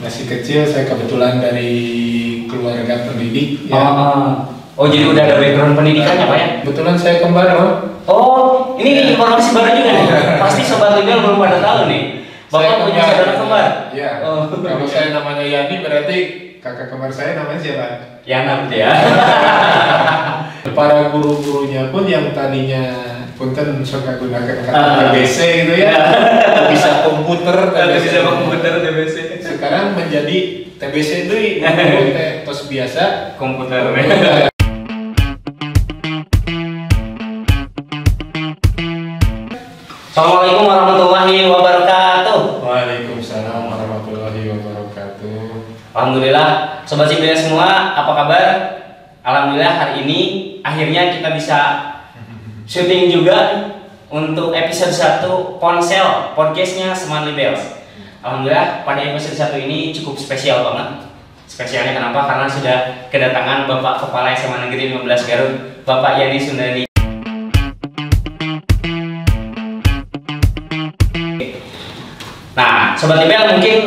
Masih kecil, saya kebetulan dari keluarga pendidik. Ya. Oh, jadi udah ada background pendidikannya Pak ya? Kebetulan saya kembar loh. Oh, ini informasi baru juga nih. Pasti Sobat Libel belum pada tahu nih. Bapak punya saudara kembar? Iya. Kalau saya namanya Yani, berarti kakak kembar saya namanya siapa? Yana betul ya. Para guru-gurunya pun yang tadinya punten suka gunakan kata TBC gitu ya, bisa komputer, TBC. Sekarang menjadi TBC deui, tos biasa komputer. Assalamualaikum warahmatullahi wabarakatuh. Waalaikumsalam warahmatullahi wabarakatuh. Alhamdulillah, Sobat Libel semua, apa kabar? Alhamdulillah hari ini akhirnya kita bisa syuting juga untuk episode 1 Ponsel podcastnya Seman Libel. Alhamdulillah pada episode 1 ini cukup spesial banget. Spesialnya kenapa? Karena sudah kedatangan Bapak Kepala SMA Negeri 15 Garut, Bapak Yani Sundani. Nah, Sobat Libel mungkin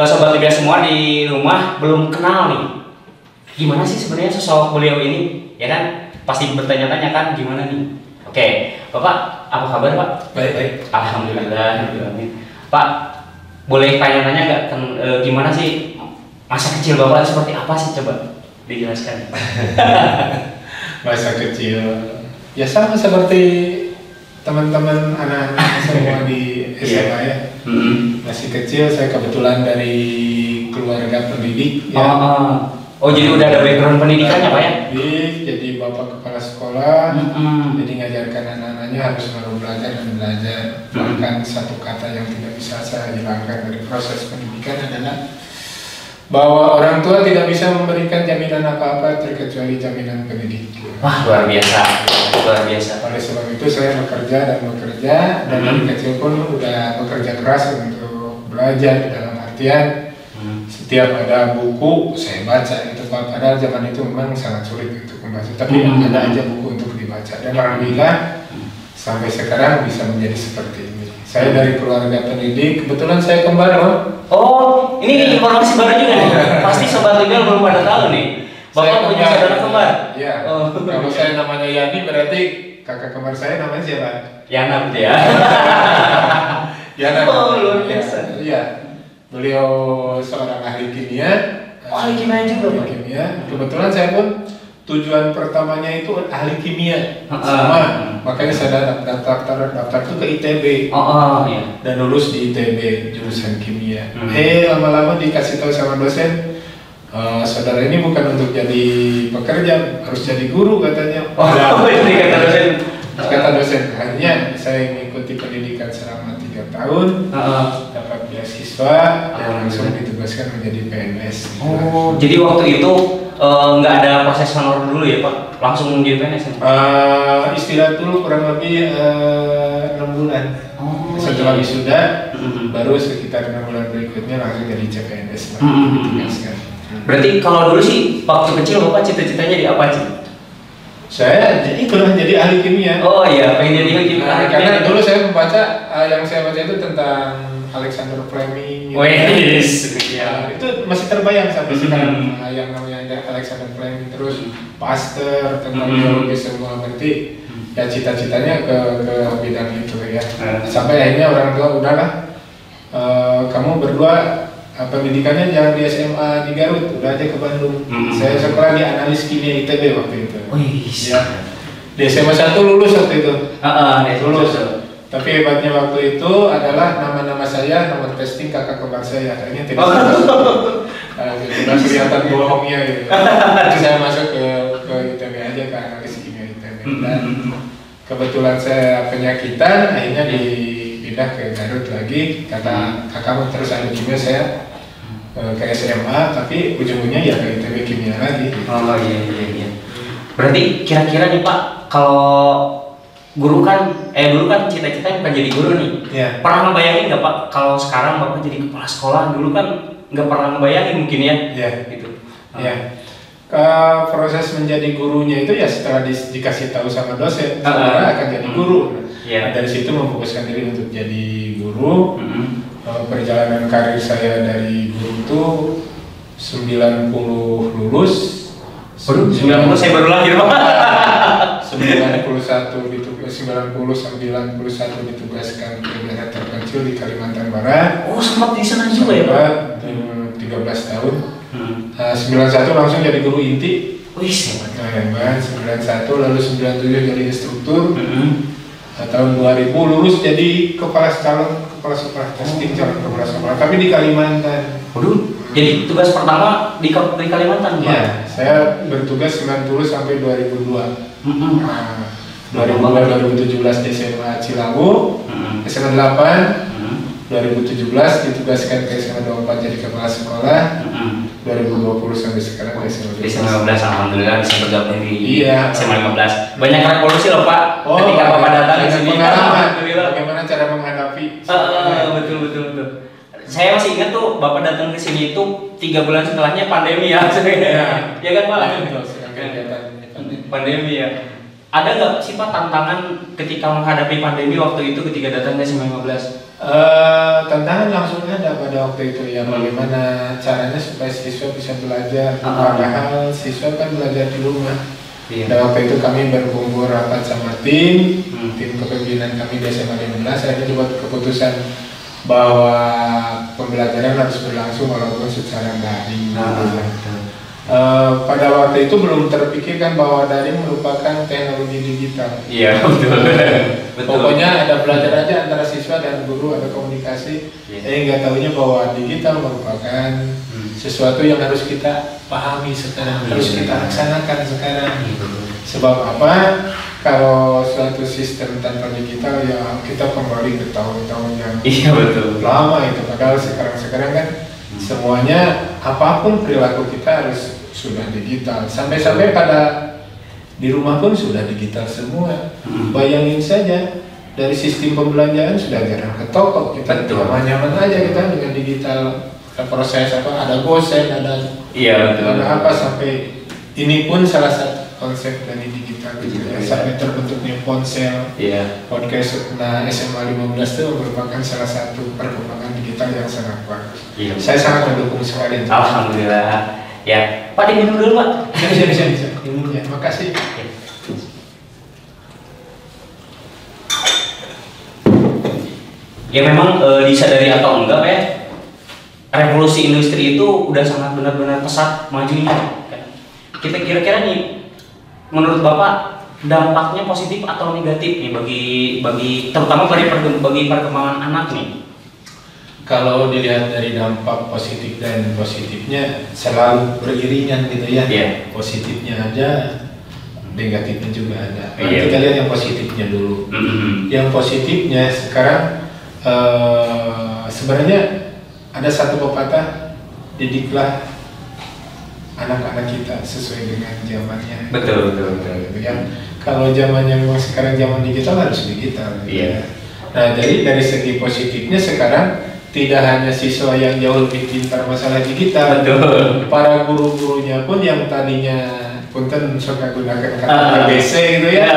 Sobat Libel semua di rumah belum kenal nih. Gimana sih sebenarnya sosok beliau ini? Ya kan? Pasti bertanya-tanya kan gimana nih? Oke, Bapak apa kabar Pak? Baik. Alhamdulillah. Pak, boleh tanya-tanya nggak gimana sih masa kecil Bapak seperti apa sih, coba dijelaskan? Masa kecil ya sama seperti teman-teman anak-anak semua di SMA ya. Masih kecil, saya kebetulan dari keluarga pendidik ya. Oh, jadi udah ada background pendidikannya Pak ya? Jadi bapak kepala sekolah, jadi ngajarkan anak-anaknya harus selalu belajar dan belajar. Bahkan satu kata yang tidak bisa saya hilangkan dari proses pendidikan adalah bahwa orang tua tidak bisa memberikan jaminan apa-apa terkecuali jaminan pendidik. Wah, luar biasa, luar biasa. Oleh sebab itu saya bekerja dan dari kecil pun udah bekerja keras untuk belajar, dalam artian setiap ada buku saya baca itu Pak. Padahal zaman itu memang sangat sulit untuk membaca, tapi ada aja buku untuk dibaca dan alhamdulillah sampai sekarang bisa menjadi seperti ini. Saya dari keluarga pendidik, kebetulan saya kembar loh. Oh, ini informasi baru juga nih. Pasti Sobat Libel belum pada tahu nih. Bapak punya saudara kembar? Iya. Kalau saya namanya Yani, berarti kakak kembar saya namanya siapa? Yana betul ya. Yana. Oh, luar biasa. Iya. Beliau seorang ahli kimia. Oh, ahli kimia juga Pak? Ahli kimia. Kebetulan saya pun tujuan pertamanya itu ahli kimia. Sama. Makanya saya daftar tuh ke ITB. Iya. Dan lulus di ITB jurusan kimia. Lama-lama dikasih tahu sama dosen, saudara ini bukan untuk jadi pekerja, harus jadi guru katanya. Ini kata dosen. Kata dosen, hanya saya mengikuti pendidikan selama 3 tahun, dapat beasiswa dan langsung ditugaskan menjadi PNS. Oh, jadi waktu itu nggak ada proses honor dulu ya Pak? Langsung menjadi PNS? Istirahat dulu kurang lebih 6 bulan. Setelah wisuda, baru sekitar 6 bulan berikutnya langsung jadi CPNS. Berarti kalau dulu sih waktu kecil Bapak cita-citanya di apa sih? Saya jadi ahli kimia. Oh iya, pengen jadi ahli kimia. Karena dulu saya membaca, yang saya baca itu tentang Alexander Fleming. Itu masih terbayang sampai sekarang, yang namanya Alexander Fleming, terus Pasteur tentang biologi semua. Berarti ya cita-citanya ke bidang itu ya. Sampai akhirnya orang tua udahlah, kamu berdua pendidikannya jangan di SMA di Garut, udah aja ke Bandung. Saya sekolah di analis kimia ITB waktu itu. Ya. Di SMA 1 lulus waktu itu. Lulus. Tapi hebatnya waktu itu adalah nama-nama saya, nomor testing kakak kembar saya, akhirnya tidak tidak kelihatan bohongnya gitu. Jadi saya masuk ke ITB aja, ke analis kimia ITB. Dan kebetulan saya penyakitan, akhirnya pindah ke Garut lagi. Kata kakak terus ahli kimia, saya ke SMA, tapi ujung-ujungnya ya ke ITB kimia lagi. Oh iya. Berarti kira-kira nih Pak, kalau guru kan, dulu kan cita-citanya bukan jadi guru nih. Yeah. Pernah ngebayangin nggak Pak, kalau sekarang Bapak jadi kepala sekolah? Dulu kan nggak pernah ngebayangin mungkin ya. Iya. Gitu. Iya. Proses menjadi gurunya itu ya setelah dikasih tahu sama dosen, saudara akan jadi guru. Dari situ memfokuskan diri untuk jadi guru. perjalanan karir saya dari guru itu 90 lulus. 90 saya baru lahir Pak. 91 ditugaskan ke daerah terpencil di Kalimantan Barat. Oh, sempat di sana juga ya Pak? 13 tahun. 91 langsung jadi guru inti. Wih, hebat. 91 lalu 97 jadi instruktur. Tahun 2000 lulus jadi kepala sekolah testing calon kepala sekolah, tapi di Kalimantan. Waduh, jadi tugas pertama di Kalimantan Pak? Iya, saya bertugas 90 sampai 2002. 2017 di SMA Cilawu, SMA 8, 2017 ditugaskan ke SMA 24 jadi kepala sekolah, 2020 sampai sekarang di SMA 12. Di SMA 15 alhamdulillah bisa bergabung di SMA 15. Banyak revolusi loh Pak. Ketika Bapak datang ke sini. Bagaimana cara menghadapi? Betul. Saya masih ingat tuh Bapak datang ke sini itu 3 bulan setelahnya pandemi ya. Ya kan Pak? Pandemi ya. Ada nggak sih Pak tantangan ketika menghadapi pandemi waktu itu ketika datang ke SMA 15? Tantangan langsung ada pada waktu itu ya, bagaimana caranya supaya siswa bisa belajar, padahal siswa kan belajar di rumah. Dan waktu itu kami berkumpul rapat sama tim kepemimpinan kami di SMA 15, akhirnya dibuat keputusan bahwa pembelajaran harus berlangsung walaupun secara daring. Pada waktu itu belum terpikirkan bahwa daring merupakan teknologi digital. Iya betul. Pokoknya ada belajar aja antara siswa dan guru, ada komunikasi. Nggak tahunya bahwa digital merupakan sesuatu yang harus kita pahami sekarang, harus kita laksanakan sekarang. Sebab apa? Kalau suatu sistem tanpa digital ya kita kembali ke tahun-tahun yang lama itu. Padahal sekarang kan semuanya apapun perilaku kita harus sudah digital. Sampai-sampai pada di rumah pun sudah digital semua. Bayangin saja dari sistem pembelanjaan sudah jarang ke toko, kita nyaman aja kita dengan digital. Proses ada gosen, ada apa sampai ini pun salah satu konsep dari digital gitu ya, sampai terbentuknya ponsel, podcast. Nah, SMA 15 itu merupakan salah satu perkembangan digital yang sangat bagus. Saya sangat mendukung sekali. Alhamdulillah. Ya, Pak diminum dulu Pak. Bisa. Minum ya, makasih. Ya memang disadari atau enggak ya, revolusi industri itu udah sangat benar-benar pesat majunya. Kita kira-kira nih, menurut Bapak dampaknya positif atau negatif nih bagi terutama bagi perkembangan anak nih? Kalau dilihat dari dampak positif dan positifnya selalu beriringan gitu ya. Positifnya ada, negatifnya juga ada. Kita lihat yang positifnya dulu. Yang positifnya sekarang sebenarnya ada satu pepatah, didiklah anak-anak kita sesuai dengan zamannya. Betul. Ya. Kalau zamannya memang sekarang zaman digital harus digital. Nah, jadi dari segi positifnya sekarang tidak hanya siswa yang jauh lebih pintar masalah digital, para guru-gurunya pun yang tadinya punten suka gunakan kata TBC gitu ya,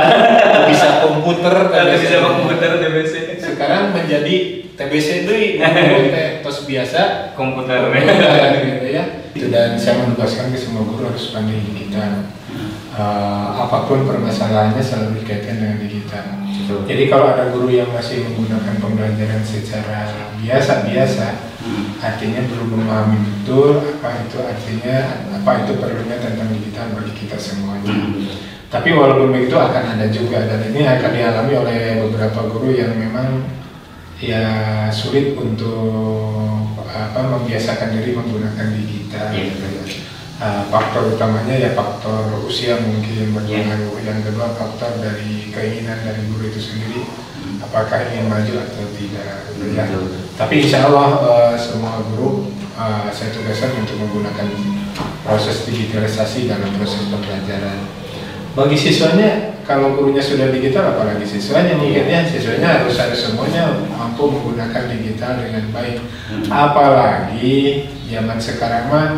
bisa komputer TBC. Sekarang menjadi TBC itu tos biasa komputer gitu ya. Dan saya menugaskan ke semua guru harus pandai digital. Apapun permasalahannya selalu dikaitkan dengan digital. Jadi kalau ada guru yang masih menggunakan pembelajaran secara biasa, artinya belum memahami betul apa itu artinya, apa itu perlunya tentang digital bagi kita semuanya. Tapi walaupun begitu akan ada juga, dan ini akan dialami oleh beberapa guru yang memang ya sulit untuk membiasakan diri menggunakan digital. Faktor utamanya ya faktor usia mungkin berpengaruh. Yang kedua faktor dari keinginan dari guru itu sendiri, apakah ingin maju atau tidak. Tapi insya Allah semua guru saya tugaskan untuk menggunakan proses digitalisasi dalam proses pembelajaran. Bagi siswanya, kalau gurunya sudah digital, apalagi siswanya mungkin ya, siswanya harus semuanya mampu menggunakan digital dengan baik. Apalagi zaman sekarang mah,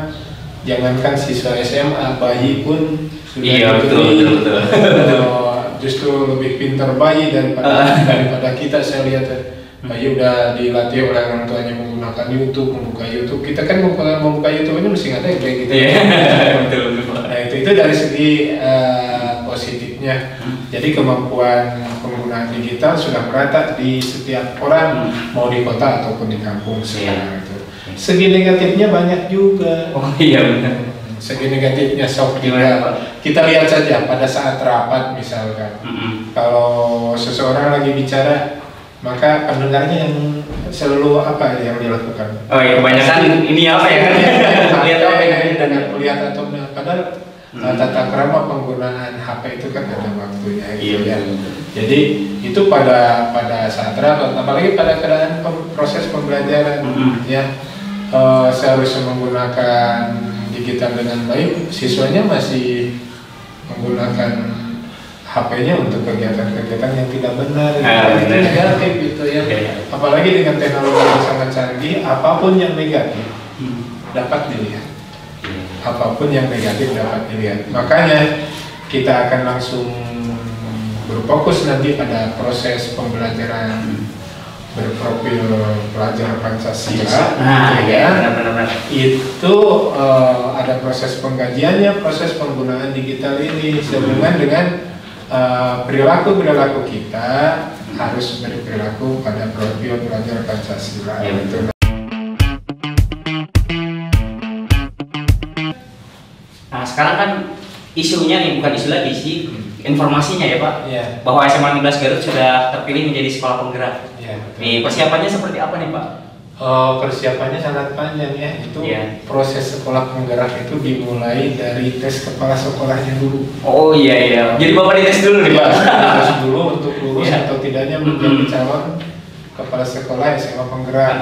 jangankan siswa SMA, bayi pun sudah betul. Justru lebih pintar bayi daripada kita. Saya lihat bayi udah dilatih oleh orang tuanya menggunakan YouTube, membuka YouTube. Kita kan membuka YouTube ini mesti ngerti kayak gitu. Betul. Nah itu dari segi positifnya. Jadi kemampuan penggunaan digital sudah merata di setiap orang, mau di kota ataupun di kampung sekarang itu. Segi negatifnya banyak juga. Oh iya benar. Segi negatifnya sok kita lihat saja pada saat rapat misalkan. Kalau seseorang lagi bicara, maka pendengarnya yang selalu apa yang dilakukan? Oh iya, kebanyakan ini apa ya kan? Lihat apa ya, dengan melihat atau padahal tata krama penggunaan HP itu kan ada waktunya gitu ya. Jadi itu pada saat rapat, apalagi pada keadaan proses pembelajaran ya, seharusnya menggunakan digital dengan baik, siswanya masih menggunakan HP-nya untuk kegiatan-kegiatan yang tidak benar, itu negatif gitu ya. Apalagi dengan teknologi yang sangat canggih, apapun yang negatif dapat dilihat. Apapun yang negatif dapat dilihat. Makanya kita akan langsung berfokus nanti pada proses pembelajaran berprofil pelajar Pancasila. Benar. Itu ada proses pengkajiannya, proses penggunaan digital ini sehubungan dengan perilaku kita harus berperilaku pada profil pelajar Pancasila. Nah sekarang kan isunya nih, bukan isu lagi sih, informasinya ya Pak, bahwa SMA 15 Garut sudah terpilih menjadi sekolah penggerak. Nih persiapannya seperti apa nih Pak? Persiapannya sangat panjang ya. Itu proses sekolah penggerak itu dimulai dari tes kepala sekolahnya dulu. Oh iya. Jadi Bapak dites dulu nih Pak? Dites dulu untuk lulus atau tidaknya menjadi calon kepala sekolah SMA penggerak.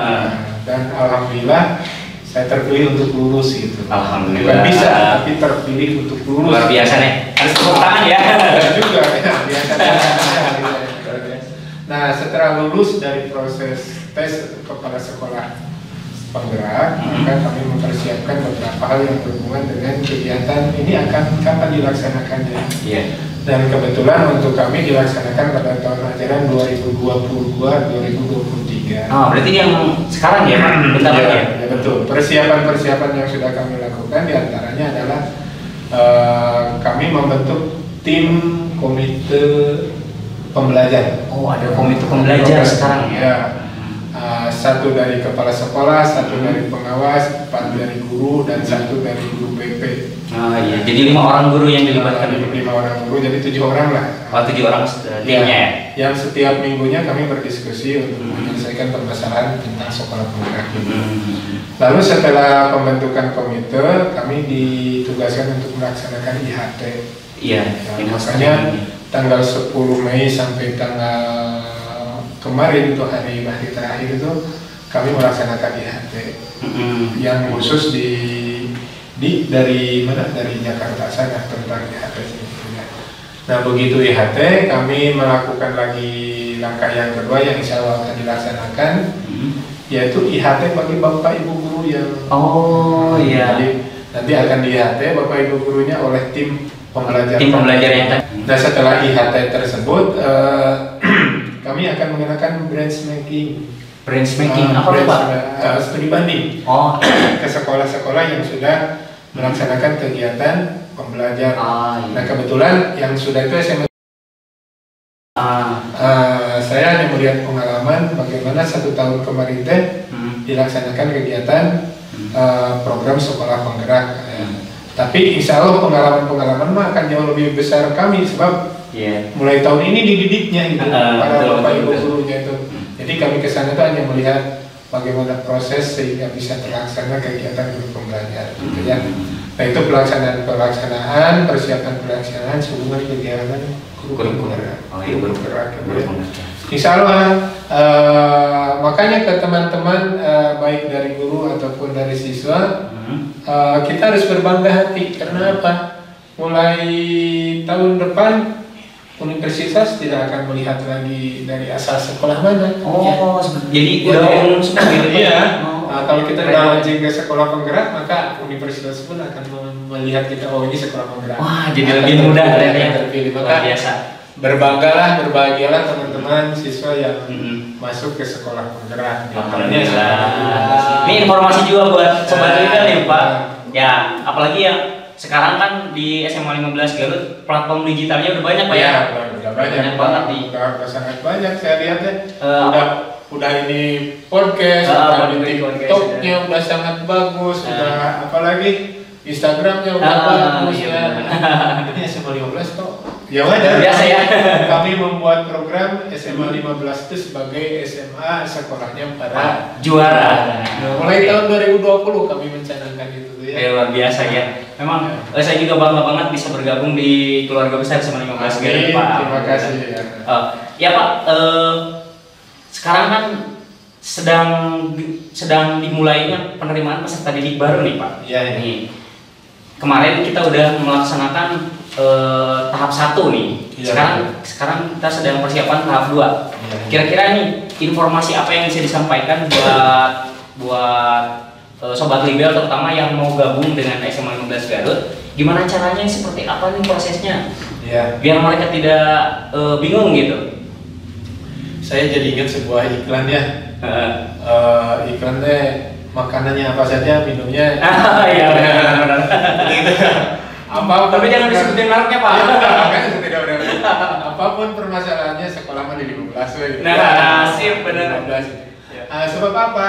Dan alhamdulillah saya terpilih untuk lulus gitu. Alhamdulillah. Bukan bisa, tapi terpilih untuk lulus. Luar biasa nih. Harus tepuk tangan ya. Juga ya, biasa. Nah, setelah lulus dari proses tes kepala sekolah penggerak, maka kami mempersiapkan beberapa hal yang berhubungan dengan kegiatan ini akan kapan dilaksanakannya. Dan kebetulan untuk kami dilaksanakan pada tahun ajaran 2022-2023. Berarti yang sekarang ya Pak? Bentar lagi ya? Ya betul. Persiapan-persiapan yang sudah kami lakukan diantaranya adalah kami membentuk tim komite pembelajar. Oh ada komite pembelajar sekarang ya? Satu dari kepala sekolah, satu dari pengawas, 4 dari guru, dan 1 dari guru BP. Iya, jadi 5 orang guru yang dilibatkan. 5 orang guru, jadi 7 orang lah. 7 orang timnya ya? Yang setiap minggunya kami berdiskusi untuk menyelesaikan permasalahan tentang sekolah penggerak ini. Lalu setelah pembentukan komite, kami ditugaskan untuk melaksanakan IHT. Makanya tanggal 10 Mei sampai tanggal kemarin itu hari terakhir itu kami melaksanakan IHT yang khusus dari Jakarta sana tentang IHT ini. Nah begitu IHT kami melakukan lagi langkah yang kedua yang insya Allah akan dilaksanakan, yaitu IHT bagi bapak ibu guru yang jadi nanti akan di IHT bapak ibu gurunya oleh tim pembelajar yang tadi. Nah setelah IHT tersebut kami akan mengenakan branchmaking. Apa Pak? Studi banding ke sekolah-sekolah yang sudah melaksanakan kegiatan pembelajaran. Nah kebetulan yang sudah itu SMA. Saya hanya melihat pengalaman bagaimana 1 tahun kemarin dilaksanakan kegiatan program sekolah penggerak. Tapi insya Allah pengalaman mah akan jauh lebih besar kami sebab mulai tahun ini dididiknya gitu para bapak ibu gurunya itu. Jadi kami kesana itu hanya melihat bagaimana proses sehingga bisa terlaksana kegiatan guru pembelajar gitu ya. Nah itu pelaksanaan persiapan sehubungan kegiatan guru penggerak. Insya Allah makanya ke teman-teman baik dari guru ataupun dari siswa kita harus berbangga hati karena apa? Mulai tahun depan universitas tidak akan melihat lagi dari asal sekolah mana. Jadi udah umum semua gitu. Kalau kita udah launching ke sekolah penggerak, maka universitas pun akan melihat kita ini sekolah penggerak. Jadi lebih mudah terpilih. Maka biasa. berbahagialah teman-teman siswa yang masuk ke sekolah penggerak. Ini informasi juga buat sobat Liga nih Pak. Ya, apalagi ya sekarang kan di SMA 15 Garut platform digitalnya udah banyak Pak ya. Udah banyak banget nih. Udah sangat banyak saya lihat ya. Udah ini podcast, udah di TikToknya udah sangat bagus, udah apalagi Instagramnya udah bagus ya. Ini SMA 15 kok. Ya wajar. Biasa ya. Kami membuat program SMA 15 itu sebagai SMA sekolahnya para juara. Mulai tahun 2020 kami mencanangkan itu ya. Luar biasa ya. Memang saya juga bangga banget bisa bergabung di keluarga besar SMA 15 Garut Pak. Terima kasih ya. Ya Pak, sekarang kan sedang dimulainya penerimaan peserta didik baru nih Pak. Iya ini. Kemarin kita udah melaksanakan tahap 1 nih. Sekarang kita sedang persiapan tahap 2. Kira-kira nih informasi apa yang bisa disampaikan buat sobat Libel terutama yang mau gabung dengan SMA 15 Garut, gimana caranya, seperti apa nih prosesnya? Biar mereka tidak bingung gitu. Saya jadi ingat sebuah iklan ya. Iklannya makanannya apa saja, minumnya. Iya benar. Tapi jangan disebutin mereknya Pak. Apapun permasalahannya sekolah mah di 15 gitu. Nah, sip benar. Sebab apa?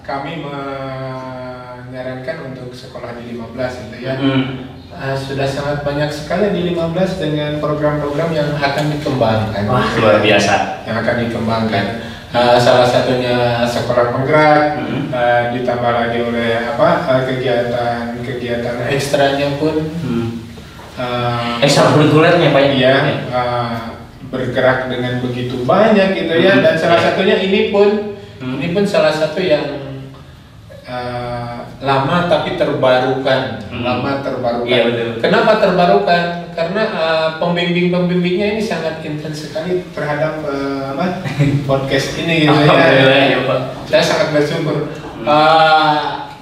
Kami menyarankan untuk sekolah di 15 gitu ya. Sudah sangat banyak sekali di 15 dengan program-program yang akan dikembangkan. Wah, luar biasa. Yang akan dikembangkan. Salah satunya sekolah penggerak, ditambah lagi oleh kegiatan ekstranya pun, ekstrakurikulernya Pak ya. Bergerak dengan begitu banyak gitu ya. Dan salah satunya ini pun salah satu yang lama tapi terbarukan. Iya, betul. Kenapa terbarukan? Karena pembimbingnya ini sangat intens sekali terhadap podcast ini gitu ya. Saya sangat bersyukur.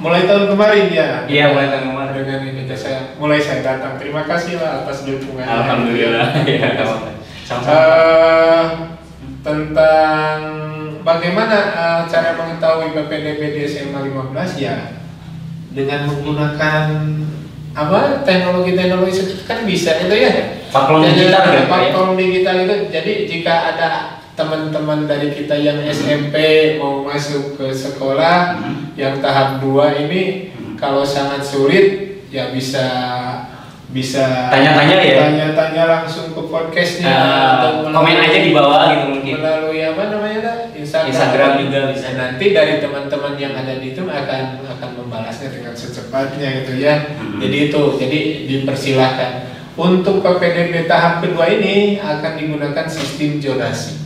Mulai tahun kemarin ya. Iya, mulai tahun kemarin. Dengan ini saya datang. Terima kasih lah atas dukungan. Alhamdulillah. Tentang bagaimana cara mengetahui PPDB di SMA 15 ya, dengan menggunakan teknologi kan bisa itu ya. Platform digital itu. Jadi jika ada teman-teman dari kita yang SMP mau masuk ke sekolah yang tahap 2 ini, kalau sangat sulit ya bisa tanya-tanya langsung ke podcastnya, atau komen aja di bawah gitu mungkin melalui Instagram juga bisa. Nanti dari teman-teman yang ada di itu akan membalasnya dengan secepatnya gitu ya. Jadi dipersilahkan. Untuk PPDB tahap kedua ini akan digunakan sistem zonasi.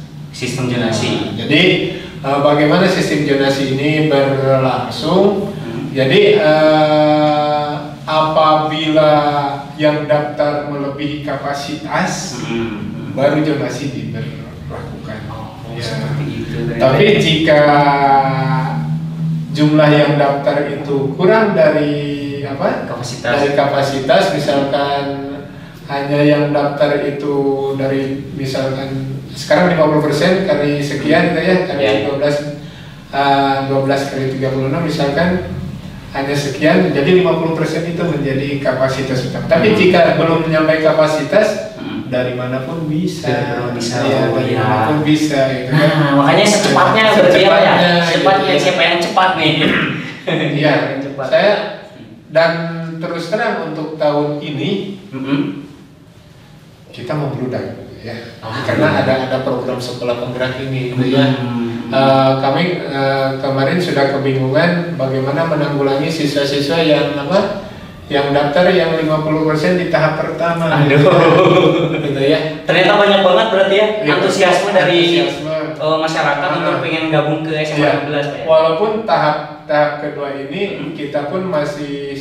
Jadi bagaimana sistem zonasi ini berlangsung? Jadi apabila yang daftar melebihi kapasitas, baru zonasi diberlakukan. Seperti itu. Tapi jika jumlah yang daftar itu kurang dari kapasitas, misalkan hanya yang daftar itu dari misalkan sekarang 50% kali sekian gitu ya, kali 12 kali 36 misalkan hanya sekian, jadi 50% itu menjadi kapasitas utama. Tapi jika belum mencapai kapasitas, dari manapun bisa. Manapun bisa gitu kan. Makanya secepatnya siapa yang cepat nih. Iya, saya dan terus terang untuk tahun ini kita membludak ya. Karena ada program sekolah penggerak ini gitu ya. Kami kemarin sudah kebingungan bagaimana menanggulangi siswa-siswa yang daftar yang 50% di tahap pertama. Gitu ya. Ternyata banyak banget berarti ya antusiasme dari masyarakat untuk pengen gabung ke SMA 15 ya. Walaupun tahap kedua ini kita pun masih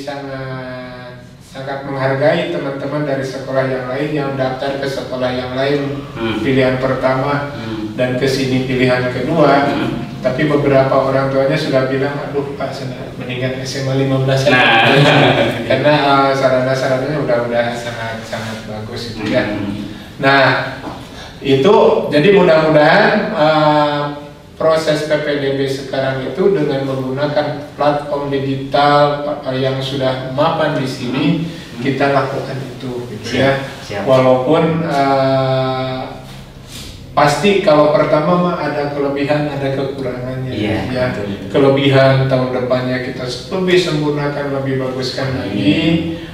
sangat menghargai teman-teman dari sekolah yang lain yang daftar ke sekolah yang lain pilihan pertama dan kesini pilihan kedua. Tapi beberapa orang tuanya sudah bilang, aduh Pak, mendingan SMA 15 karena sarana-sarananya udah sangat bagus gitu ya. Nah, itu jadi mudah-mudahan proses PPDB sekarang itu dengan menggunakan platform digital yang sudah mapan di sini, kita lakukan itu gitu ya. Walaupun pasti kalau pertama mah ada kelebihan ada kekurangannya ya. Kelebihan tahun depannya kita lebih sempurnakan, lebih baguskan lagi.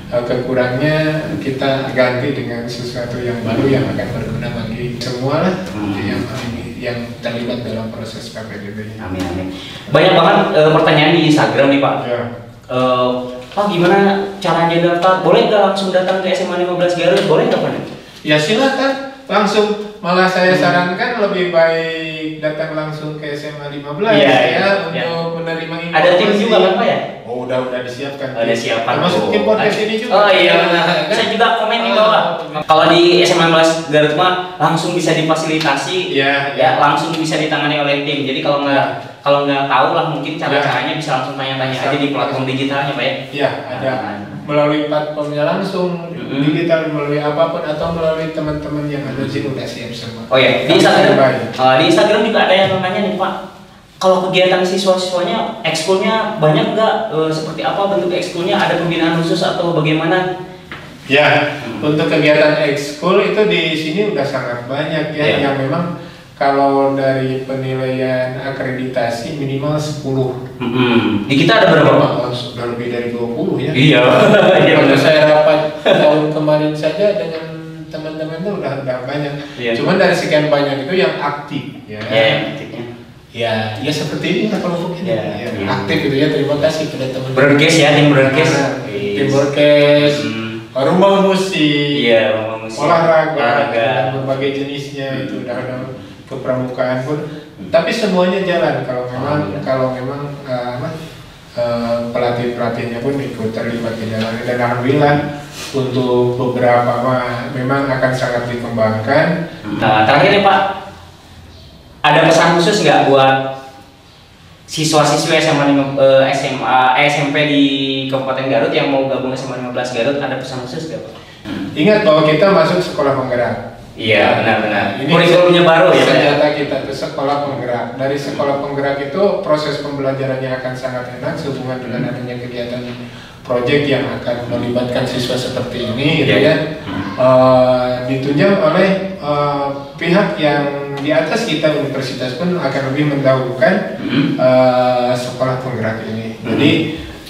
Kekurangnya kita ganti dengan sesuatu yang baru yang akan berguna bagi semua lah yang terlibat dalam proses PPDB. Amin amin. Banyak banget pertanyaan di Instagram nih Pak. Ya. Pak gimana caranya daftar? Boleh nggak langsung datang ke SMA 15 Garut? Boleh nggak Pak? Ya silakan langsung. Malah saya sarankan lebih baik datang langsung ke SMA 15 untuk menerima informasi. Ada tim juga kan Pak ya? Oh udah disiapkan. Udah siapkan. Termasuk tim podcast ini juga. Oh iya benar. Saya juga komen di bawah. Kalau di SMA 15 Garut mah langsung bisa difasilitasi. Ya langsung bisa ditangani oleh tim. Jadi kalau nggak tahu lah mungkin cara-caranya bisa langsung tanya-tanya aja di platform digitalnya Pak ya. Iya ada. Melalui platformnya langsung digital, melalui apapun atau melalui teman-teman yang ada di sini udah siap semua. Oh ya, di Instagram juga ada yang nanya nih Pak. Kalau kegiatan siswa-siswanya, ekskulnya banyak nggak? Seperti apa bentuk ekskulnya? Ada pembinaan khusus atau bagaimana? Ya, untuk kegiatan ekskul itu di sini udah sangat banyak ya. Yang memang kalau dari penilaian akreditasi minimal 10. Di kita ada berapa Pak? Sudah lebih dari 20 ya. Iya. Kalau saya rapat tahun kemarin saja dengan teman-teman itu udah banyak. Cuman dari sekian banyak itu yang aktif ya. Ya seperti ini lah kalau mungkin. Aktif itu ya. Terima kasih pada teman-teman. Broadcast ya, tim broadcast. Tim broadcast. Rumah musik. Rumah musik. Olahraga. Dan berbagai jenisnya itu udah ada kepramukaan pun, tapi semuanya jalan kalau memang pelatih-pelatihnya pun ikut terlibat di dalamnya, dan alhamdulillah untuk beberapa memang akan sangat dikembangkan. Nah, terakhir nih Pak, ada pesan khusus nggak buat siswa-siswi SMP di Kabupaten Garut yang mau gabung SMA 15 Garut, ada pesan khusus nggak Pak? Ingat bahwa kita masuk sekolah penggerak. Iya benar-benar. Kurikulumnya baru ya. Senjata kita itu sekolah penggerak. Dari sekolah penggerak itu proses pembelajarannya akan sangat enak sehubungan dengan adanya kegiatan proyek yang akan melibatkan siswa seperti ini, gitu ya. Ditunjang oleh pihak yang di atas kita, universitas pun akan lebih mendahulukan sekolah penggerak ini. Jadi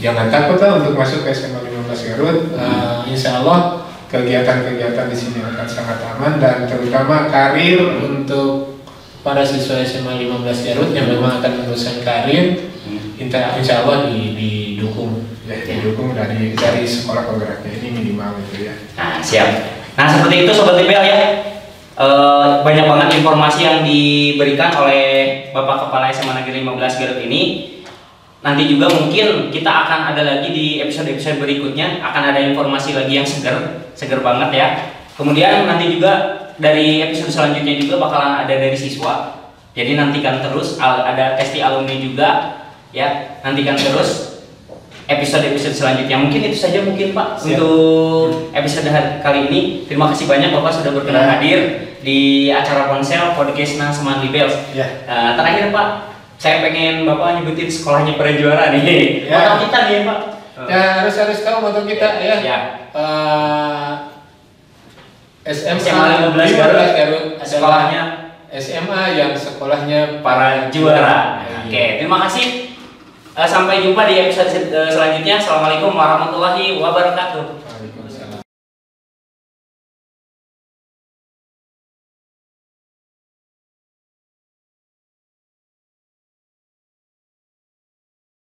jangan takut lah untuk masuk ke SMA 15 Garut. Insya Allah kegiatan-kegiatan di sini akan sangat aman, dan terutama karir untuk para siswa SMA 15 Garut yang memang akan meneruskan karir, insya Allah didukung dari sekolah penggeraknya ini minimal gitu ya. Nah siap. Nah seperti itu Sobat TPL ya. Banyak banget informasi yang diberikan oleh Bapak Kepala SMA Negeri 15 Garut ini. Nanti juga mungkin kita akan ada lagi di episode-episode berikutnya, akan ada informasi lagi yang seger banget ya. Kemudian nanti juga dari episode selanjutnya juga bakalan ada dari siswa. Jadi nantikan terus, ada testi alumni juga ya. Nantikan terus episode-episode selanjutnya. Mungkin itu saja mungkin Pak. Siap. Untuk episode kali ini. Terima kasih banyak Bapak sudah berkenan hadir di acara Ponsel Podcast Seman Libels. Terakhir Pak, saya pengen Bapak nyebutin sekolahnya para juara nih. Moto kita nih Pak. Ya harus tahu moto kita ya. SMA 15 Garut sekolahnya SMA yang sekolahnya para juara. Oke, terima kasih. Sampai jumpa di episode selanjutnya. Assalamualaikum warahmatullahi wabarakatuh.